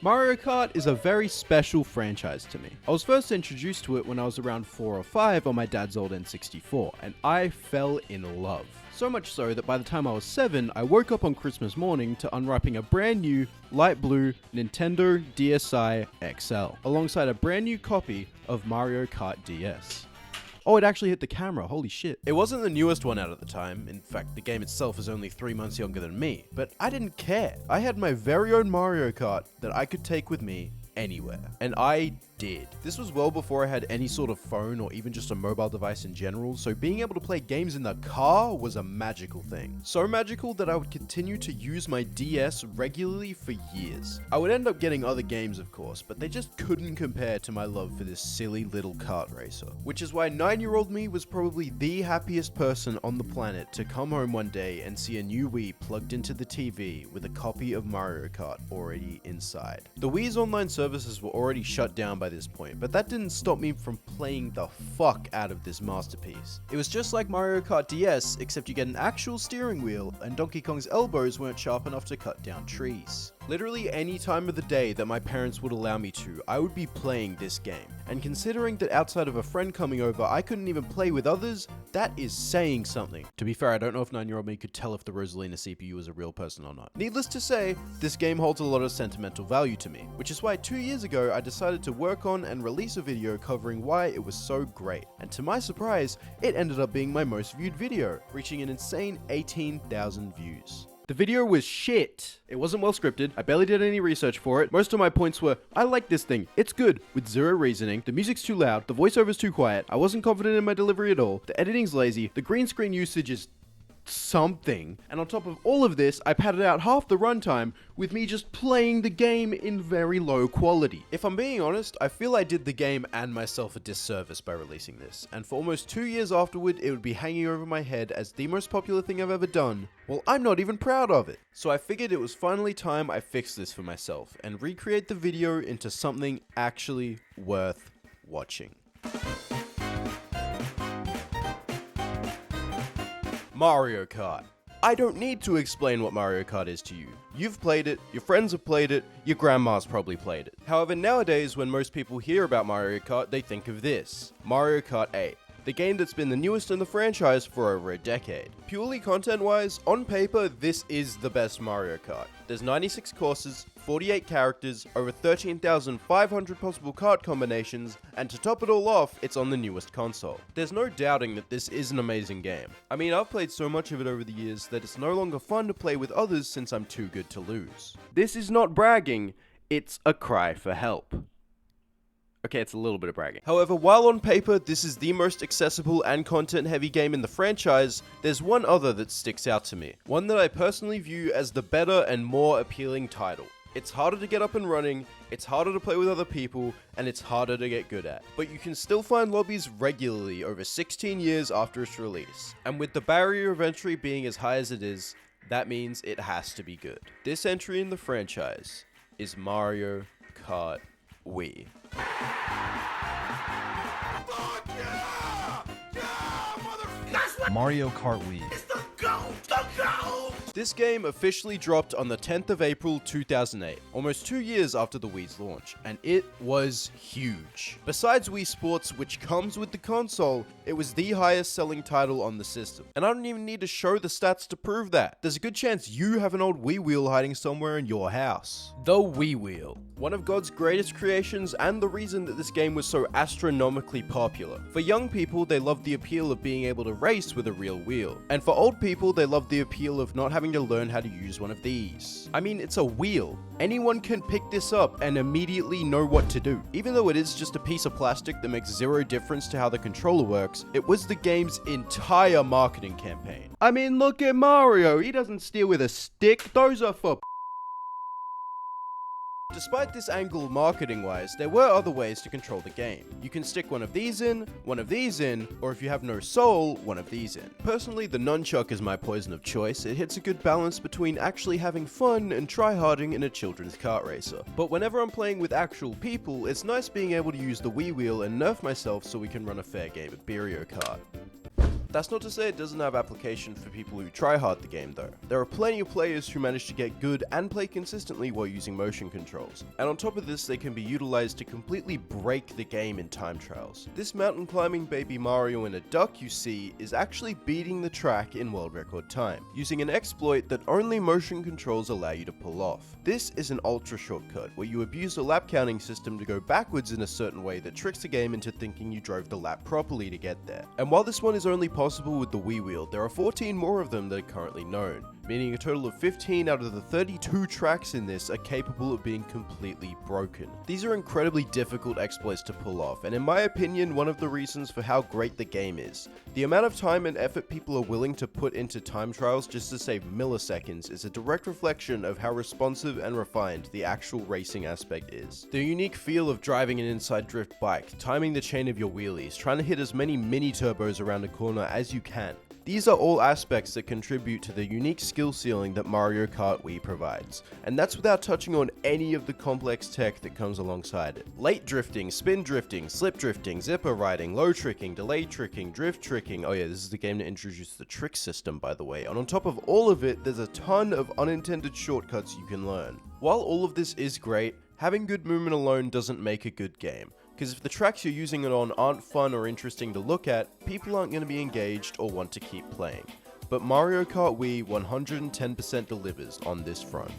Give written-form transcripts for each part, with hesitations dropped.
Mario Kart is a very special franchise to me. I was first introduced to it when I was around 4 or 5 on my dad's old N64, and I fell in love. So much so that by the time I was 7, I woke up on Christmas morning to unwrapping a brand new light blue Nintendo DSi XL, alongside a brand new copy of Mario Kart DS. Oh, it actually hit the camera, holy shit. It wasn't the newest one out at the time. In fact, the game itself is only 3 months younger than me. But I didn't care. I had my very own Mario Kart that I could take with me anywhere. And I did. This was well before I had any sort of phone or even just a mobile device in general, so being able to play games in the car was a magical thing. So magical that I would continue to use my DS regularly for years. I would end up getting other games, of course, but they just couldn't compare to my love for this silly little kart racer. Which is why 9-year-old me was probably the happiest person on the planet to come home one day and see a new Wii plugged into the TV with a copy of Mario Kart already inside. The Wii's online services were already shut down by this point, but that didn't stop me from playing the fuck out of this masterpiece. It was just like Mario Kart DS, except you get an actual steering wheel, and Donkey Kong's elbows weren't sharp enough to cut down trees. Literally any time of the day that my parents would allow me to, I would be playing this game. And considering that outside of a friend coming over, I couldn't even play with others, that is saying something. To be fair, I don't know if 9-year-old me could tell if the Rosalina CPU was a real person or not. Needless to say, this game holds a lot of sentimental value to me, which is why 2 years ago I decided to work on and release a video covering why it was so great. And to my surprise, it ended up being my most viewed video, reaching an insane 18,000 views. The video was shit. It wasn't well scripted, I barely did any research for it. Most of my points were, I like this thing, it's good, with zero reasoning, the music's too loud, the voiceover's too quiet, I wasn't confident in my delivery at all, the editing's lazy, the green screen usage is something. And on top of all of this, I padded out half the runtime with me just playing the game in very low quality. If I'm being honest, I feel I did the game and myself a disservice by releasing this, and for almost 2 years afterward, it would be hanging over my head as the most popular thing I've ever done. Well, I'm not even proud of it. So I figured it was finally time I fixed this for myself and recreate the video into something actually worth watching. Mario Kart. I don't need to explain what Mario Kart is to you. You've played it, your friends have played it, your grandma's probably played it. However, nowadays when most people hear about Mario Kart, they think of this, Mario Kart 8. The game that's been the newest in the franchise for over a decade. Purely content-wise, on paper, this is the best Mario Kart. There's 96 courses, 48 characters, over 13,500 possible kart combinations, and to top it all off, it's on the newest console. There's no doubting that this is an amazing game. I mean, I've played so much of it over the years that it's no longer fun to play with others since I'm too good to lose. This is not bragging, it's a cry for help. Okay, it's a little bit of bragging. However, while on paper, this is the most accessible and content-heavy game in the franchise, there's one other that sticks out to me. One that I personally view as the better and more appealing title. It's harder to get up and running, it's harder to play with other people, and it's harder to get good at. But you can still find lobbies regularly over 16 years after its release. And with the barrier of entry being as high as it is, that means it has to be good. This entry in the franchise is Mario Kart Wii. Mario Kart Wii. It's the GOAT! The GOAT! This game officially dropped on the 10th of April 2008, almost 2 years after the Wii's launch, and it was huge. Besides Wii Sports, which comes with the console, it was the highest selling title on the system. And I don't even need to show the stats to prove that. There's a good chance you have an old Wii wheel hiding somewhere in your house. The Wii Wheel. One of God's greatest creations and the reason that this game was so astronomically popular. For young people, they loved the appeal of being able to race with a real wheel. And for old people, they loved the appeal of not having to learn how to use one of these. I mean, it's a wheel. Anyone can pick this up and immediately know what to do. Even though it is just a piece of plastic that makes zero difference to how the controller works, it was the game's entire marketing campaign. I mean, look at Mario. He doesn't steal with a stick. Those are for Despite this angle marketing-wise, there were other ways to control the game. You can stick one of these in, or if you have no soul, one of these in. Personally, the nunchuck is my poison of choice. It hits a good balance between actually having fun and tryharding in a children's kart racer. But whenever I'm playing with actual people, it's nice being able to use the Wii wheel and nerf myself so we can run a fair game of Mario Kart. That's not to say it doesn't have application for people who try hard the game though. There are plenty of players who manage to get good and play consistently while using motion controls. And on top of this, they can be utilized to completely break the game in time trials. This mountain climbing baby Mario in a duck you see is actually beating the track in world record time, using an exploit that only motion controls allow you to pull off. This is an ultra shortcut where you abuse a lap counting system to go backwards in a certain way that tricks the game into thinking you drove the lap properly to get there. And while this one is only possible with the Wii wheel, there are 14 more of them that are currently known, meaning a total of 15 out of the 32 tracks in this are capable of being completely broken. These are incredibly difficult exploits to pull off, and in my opinion, one of the reasons for how great the game is. The amount of time and effort people are willing to put into time trials just to save milliseconds is a direct reflection of how responsive and refined the actual racing aspect is. The unique feel of driving an inside drift bike, timing the chain of your wheelies, trying to hit as many mini turbos around a corner as you can. These are all aspects that contribute to the unique skill ceiling that Mario Kart Wii provides, and that's without touching on any of the complex tech that comes alongside it. Late drifting, spin drifting, slip drifting, zipper riding, low tricking, delay tricking, drift tricking. Oh yeah, this is the game that introduced the trick system, by the way, and on top of all of it, there's a ton of unintended shortcuts you can learn. While all of this is great, having good movement alone doesn't make a good game. Because if the tracks you're using it on aren't fun or interesting to look at, people aren't going to be engaged or want to keep playing. But Mario Kart Wii 110% delivers on this front.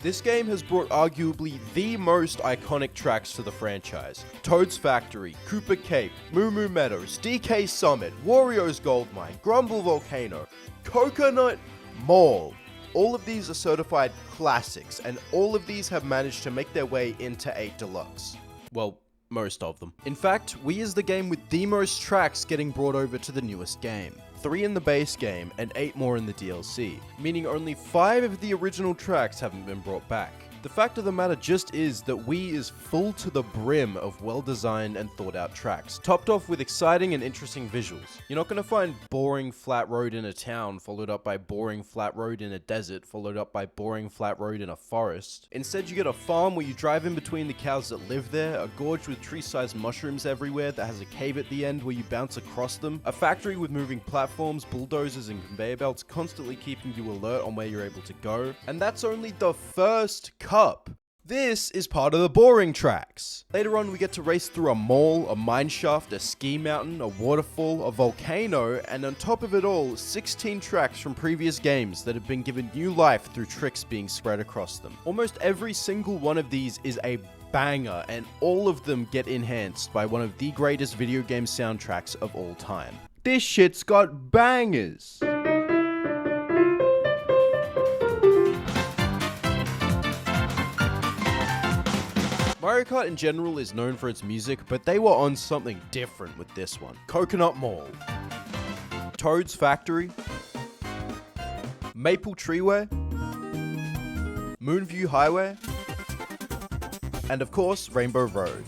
This game has brought arguably the most iconic tracks to the franchise. Toad's Factory, Koopa Cape, Moo Moo Meadows, DK Summit, Wario's Gold Mine, Grumble Volcano, Coconut Mall. All of these are certified classics, and all of these have managed to make their way into 8 Deluxe. Well, most of them. In fact, Wii is the game with the most tracks getting brought over to the newest game. 3 in the base game, and 8 more in the DLC, meaning only 5 of the original tracks haven't been brought back. The fact of the matter just is that Wii is full to the brim of well-designed and thought-out tracks, topped off with exciting and interesting visuals. You're not going to find boring flat road in a town, followed up by boring flat road in a desert, followed up by boring flat road in a forest. Instead, you get a farm where you drive in between the cows that live there, a gorge with tree-sized mushrooms everywhere that has a cave at the end where you bounce across them, a factory with moving platforms, bulldozers, and conveyor belts constantly keeping you alert on where you're able to go. And that's only the first cup. This is part of the boring tracks. Later on, we get to race through a mall, a mine shaft, a ski mountain, a waterfall, a volcano, and on top of it all, 16 tracks from previous games that have been given new life through tricks being spread across them. Almost every single one of these is a banger, and all of them get enhanced by one of the greatest video game soundtracks of all time. This shit's got bangers! Mario Kart in general is known for its music, but they were on something different with this one. Coconut Mall, Toad's Factory, Maple Treeway, Moonview Highway, and of course, Rainbow Road.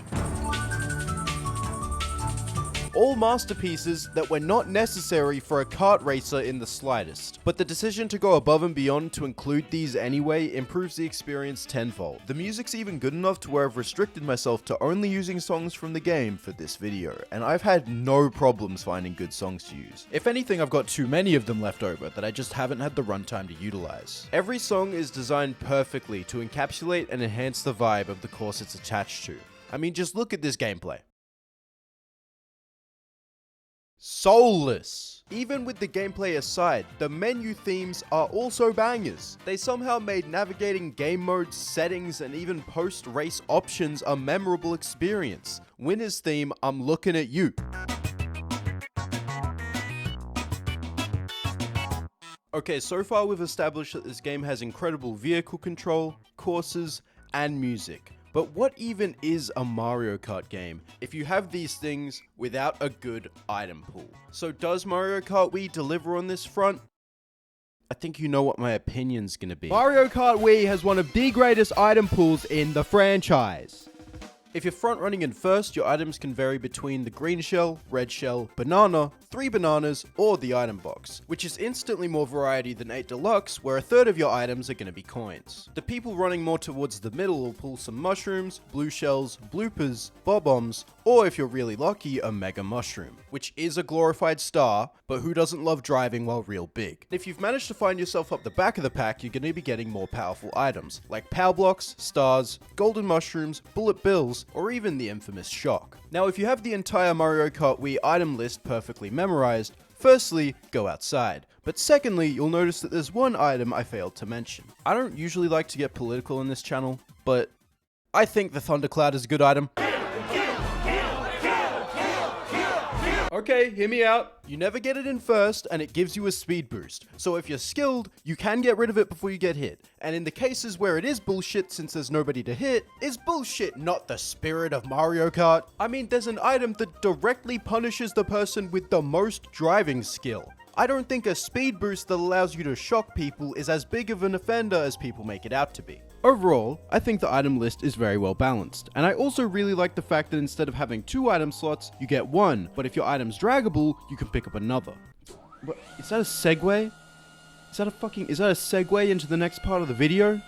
All masterpieces that were not necessary for a kart racer in the slightest. But the decision to go above and beyond to include these anyway improves the experience tenfold. The music's even good enough to where I've restricted myself to only using songs from the game for this video, and I've had no problems finding good songs to use. If anything, I've got too many of them left over that I just haven't had the runtime to utilize. Every song is designed perfectly to encapsulate and enhance the vibe of the course it's attached to. I mean, just look at this gameplay. Soulless. Even with the gameplay aside, the menu themes are also bangers. They somehow made navigating game modes, settings, and even post-race options a memorable experience. Winner's theme, I'm looking at you. Okay, so far we've established that this game has incredible vehicle control, courses, and music. But what even is a Mario Kart game if you have these things without a good item pool? So does Mario Kart Wii deliver on this front? I think you know what my opinion's gonna be. Mario Kart Wii has one of the greatest item pools in the franchise. If you're front running in first, your items can vary between the green shell, red shell, banana, 3 bananas, or the item box, which is instantly more variety than 8 Deluxe, where a third of your items are going to be coins. The people running more towards the middle will pull some mushrooms, blue shells, bloopers, bob-ombs, or if you're really lucky, a mega mushroom, which is a glorified star, but who doesn't love driving while real big? If you've managed to find yourself up the back of the pack, you're going to be getting more powerful items, like power blocks, stars, golden mushrooms, bullet bills, or even the infamous shock. Now, if you have the entire Mario Kart Wii item list perfectly memorized, firstly, go outside. But secondly, you'll notice that there's one item I failed to mention. I don't usually like to get political in this channel, but I think the Thundercloud is a good item. Okay, hear me out. You never get it in first, and it gives you a speed boost. So if you're skilled, you can get rid of it before you get hit. And in the cases where it is bullshit since there's nobody to hit, is bullshit not the spirit of Mario Kart? I mean, there's an item that directly punishes the person with the most driving skill. I don't think a speed boost that allows you to shock people is as big of an offender as people make it out to be. Overall, I think the item list is very well balanced, and I also really like the fact that instead of having 2 item slots, you get 1, but if your item's draggable, you can pick up another. What, is that a segue? Is that a segue into the next part of the video?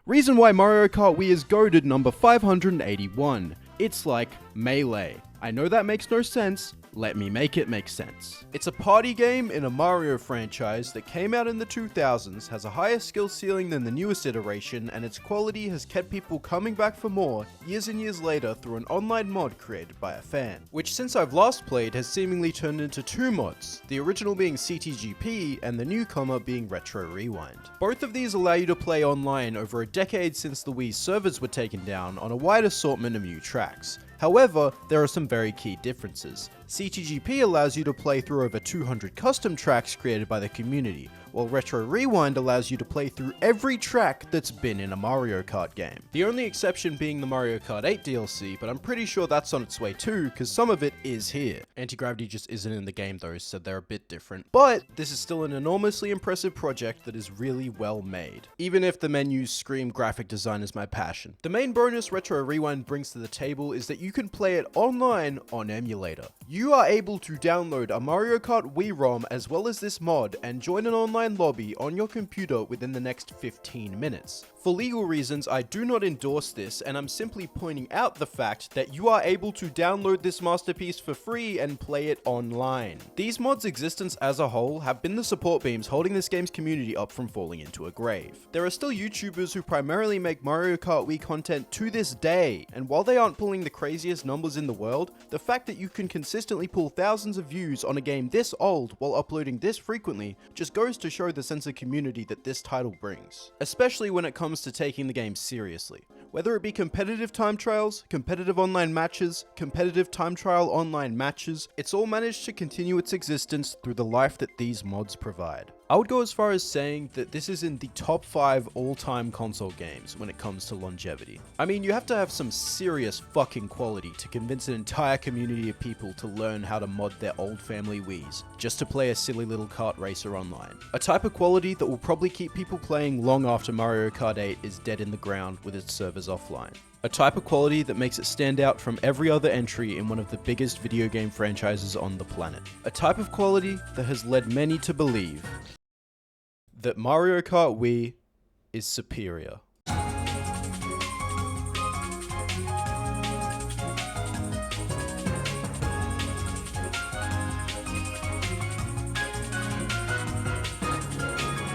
Reason why Mario Kart Wii is goated number 581. It's like Melee. I know that makes no sense, let me make it make sense. It's a party game in a Mario franchise that came out in the 2000s, has a higher skill ceiling than the newest iteration, and its quality has kept people coming back for more years and years later through an online mod created by a fan. Which since I've last played has seemingly turned into 2 mods, the original being CTGP and the newcomer being Retro Rewind. Both of these allow you to play online over a decade since the Wii's servers were taken down on a wide assortment of new tracks. However, there are some very key differences. CTGP allows you to play through over 200 custom tracks created by the community, while Retro Rewind allows you to play through every track that's been in a Mario Kart game. The only exception being the Mario Kart 8 DLC, but I'm pretty sure that's on its way too, because some of it is here. Anti-Gravity just isn't in the game though, so they're a bit different. But this is still an enormously impressive project that is really well made, even if the menus scream graphic design is my passion. The main bonus Retro Rewind brings to the table is that you can play it online on emulator. You are able to download a Mario Kart Wii ROM as well as this mod and join an online lobby on your computer within the next 15 minutes. For legal reasons, I do not endorse this, and I'm simply pointing out the fact that you are able to download this masterpiece for free and play it online. These mods' existence as a whole have been the support beams holding this game's community up from falling into a grave. There are still YouTubers who primarily make Mario Kart Wii content to this day, and while they aren't pulling the craziest numbers in the world, the fact that you can consistently pull thousands of views on a game this old while uploading this frequently just goes to show the sense of community that this title brings, especially when it comes to taking the game seriously. Whether it be competitive time trials, competitive online matches, competitive time trial online matches, it's all managed to continue its existence through the life that these mods provide. I would go as far as saying that this is in the top 5 all-time console games when it comes to longevity. I mean, you have to have some serious fucking quality to convince an entire community of people to learn how to mod their old family Wiis, just to play a silly little kart racer online. A type of quality that will probably keep people playing long after Mario Kart 8 is dead in the ground with its servers offline. A type of quality that makes it stand out from every other entry in one of the biggest video game franchises on the planet. A type of quality that has led many to believe that Mario Kart Wii is superior.